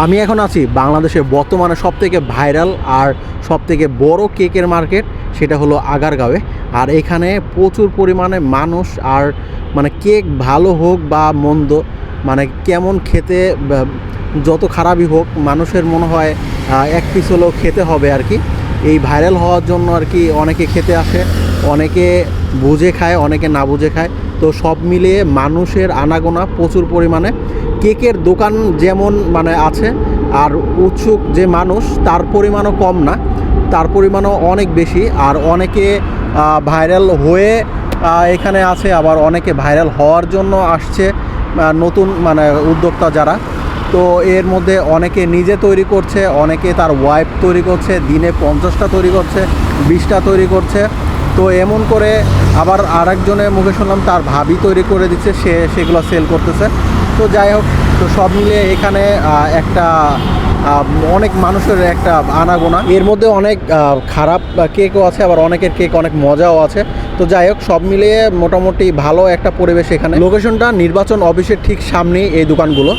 আমি এখন আছি বাংলাদেশের বর্তমানে সবথেকে ভাইরাল আর সবথেকে বড় কেকের মার্কেট, সেটা হলো আগারগাঁওয়ে। আর এখানে প্রচুর পরিমাণে মানুষ, আর মানে কেক ভালো হোক বা মন্দ, মানে কেমন খেতে যত খারাপই হোক, মানুষের মনে হয় এক পিস হলেও খেতে হবে আর কি। এই ভাইরাল হওয়ার জন্য আর কি অনেকে খেতে আসে, অনেকে বুঝে খায়, অনেকে না বুঝে খায়। তো সব মিলিয়ে মানুষের আনাগোনা প্রচুর পরিমাণে। কেকের দোকান যেমন মানে আছে, আর উৎসুক যে মানুষ তার পরিমাণও কম না, তার পরিমাণও অনেক বেশি। আর অনেকে ভাইরাল হয়ে এখানে আছে, আবার অনেকে ভাইরাল হওয়ার জন্য আসছে, নতুন মানে উদ্যোক্তা যারা। তো এর মধ্যে অনেকে নিজে তৈরি করছে, অনেকে তার ওয়াইফ তৈরি করছে, দিনে 50টা তৈরি করছে, 20টা তৈরি করছে। তো এমন করে আবার আরেকজনের মুখে শুনলাম তার ভাবি তৈরি করে দিচ্ছে, সেগুলো সেল করতেছে। তো যাই হোক, তো সব মিলিয়ে এখানে একটা অনেক মানুষের একটা আনাগোনা। এর মধ্যে অনেক খারাপ কেকও আছে, আবার অনেকের কেক অনেক মজাও আছে। তো যাই হোক, সব মিলিয়ে মোটামুটি ভালো একটা পরিবেশ এখানে। লোকেশনটা নির্বাচন অফিসের ঠিক সামনেই এই দোকানগুলো।